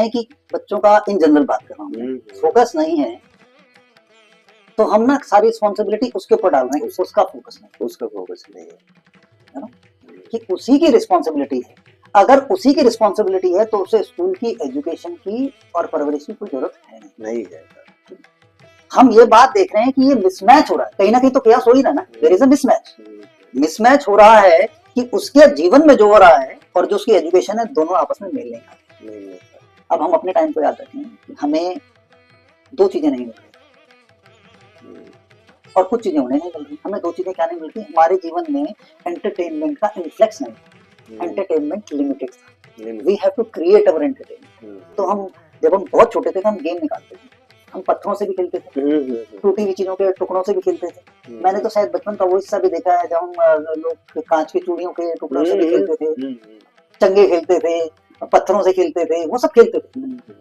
है कि बच्चों का इन जनरल बात कर रहा हूँ, फोकस नहीं है तो हम ना सारी रिस्पॉन्सिबिलिटी उसके ऊपर डाल रहे हैं, उसका फोकस नहीं है ना, कि उसी की रिस्पॉन्सिबिलिटी है। अगर उसी की रिस्पॉन्सिबिलिटी है तो उसे स्कूल की एजुकेशन की और परवरिश की कोई जरूरत है नहीं है। हम ये बात देख रहे हैं कि ये मिसमैच हो रहा है, कहीं ना कहीं तो कयास हो ही रहा है ना, देयर इज अ मिसमैच हो रहा है कि उसके जीवन में जो हो रहा है और जो उसकी एजुकेशन है दोनों आपस में मेल नहीं खाते। अब हम अपने टाइम को याद रखें कि हमें दो चीजें नहीं मिल रही और कुछ चीजें उन्हें नहीं मिल रही। हमें दो चीजें क्या नहीं मिलती, हमारे जीवन में एंटरटेनमेंट का इन्फ्लेक्स नहीं, एंटरटेनमेंट लिमिटेड था। We have to create our entertainment. तो हम जब हम बहुत छोटे थे तो हम गेम निकालते थे, हम पत्थरों से भी खेलते थे, टूटी हुई चीजों के टुकड़ों से भी खेलते थे। मैंने तो शायद बचपन का वो हिस्सा भी देखा है जब हम लोग कांच की चूड़ियों के टुकड़ों से भी खेलते थे, चंगे खेलते थे, पत्थरों से खेलते थे, वो सब खेलते थे।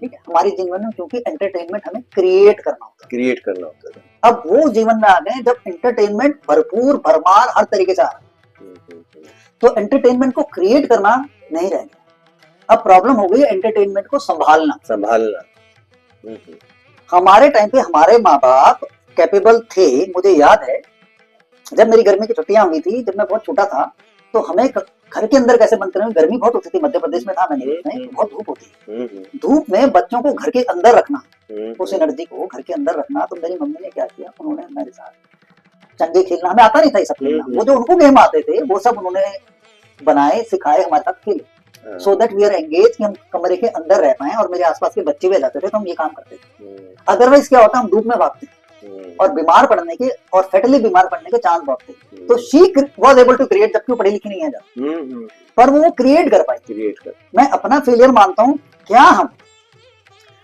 ठीक है, हमारे जीवन में क्योंकि एंटरटेनमेंट हमें क्रिएट करना होता था। अब वो जीवन में आ गए जब एंटरटेनमेंट भरपूर भरमार हर तरीके से आ रहा, तो एंटरटेनमेंट को क्रिएट करना नहीं रह गया। अब प्रॉब्लम हो गई एंटरटेनमेंट को संभालना। हमारे टाइम पे हमारे माँ बाप कैपेबल थे। मुझे याद है जब मेरी गर्मी की छुट्टियां हुई थी, जब मैं बहुत छोटा था, तो हमें घर के अंदर कैसे बंद करें, गर्मी बहुत होती थी, मध्य प्रदेश में था मैंने, बहुत धूप होती है। धूप में बच्चों को घर के अंदर रखना, उस एनर्जी को घर के अंदर रखना। तो मेरी मम्मी ने क्या किया, उन्होंने मेरे साथ चंगे खेलना, हमें आता नहीं था ये सब खेलना, वो जो उनको गेम आते थे वो सब उन्होंने बनाए, सिखाए, हमारे साथ खेले, so that we are engage, कि हम कमरे के अंदर रह पाए और मेरे आसपास के बच्चे भी जाते थे तो हम ये काम करते थे। अदरवाइज क्या होता, हम धूप में भागते और बीमार पड़ने के और फेटली बीमार पड़ने के चांस बहुत थे। तो she was able to create, जबकि वो पढ़ी लिखी नहीं है जब, पर वो क्रिएट कर पाई। मैं अपना फेलियर मानता हूँ, क्या हम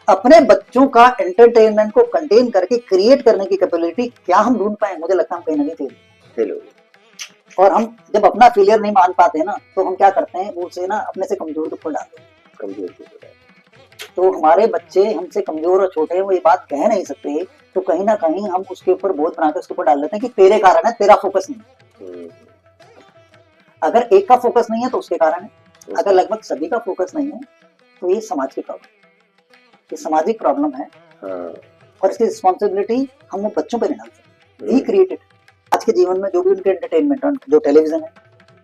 अपने बच्चों का एंटरटेनमेंट को कंटेन करके क्रिएट करने की कैपेबिलिटी क्या हम ढूंढ पाए? मुझे लगता है हम कहीं ना कहीं फेल हो। और हम जब अपना फेलियर नहीं मान पाते ना, तो हम क्या करते हैं, वो उसे ना अपने से कमजोर के ऊपर डालते हैं। तो हमारे बच्चे हमसे कमजोर और छोटे हैं, वो ये बात कह नहीं सकते, तो कहीं ना कहीं हम उसके ऊपर बोझ बनाकर उसके ऊपर डाल देते हैं कि तेरे कारण है, तेरा फोकस नहीं। अगर एक का फोकस नहीं है तो उसके कारण है, अगर लगभग सभी का फोकस नहीं है तो ये समाज की प्रॉब्लम, ये सामाजिक प्रॉब्लम है। और इसकी रिस्पॉन्सिबिलिटी हम वो बच्चों पे नहीं डाल सकते। वी क्रिएटेड आज के जीवन में जो भी उनके एंटरटेनमेंट, जो टेलीविजन है,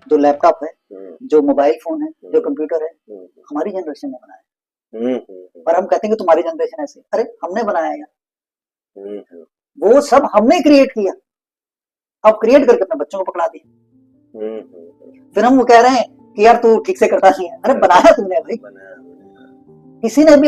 जो लैपटॉप है, जो मोबाइल फोन है, जो कंप्यूटर है, हमारी जनरेशन ने बनाया। और हम कहते हैं कि तुम्हारी जनरेशन ऐसे, अरे हमने बनाया यार, वो सब हमने क्रिएट किया, अब क्रिएट करके अपने बच्चों को पकड़ा दिया। फिर हम वो कह रहे हैं कि यार तू ठीक से करता नहीं है, अरे बनाया तुमने भाई, किसी ने भी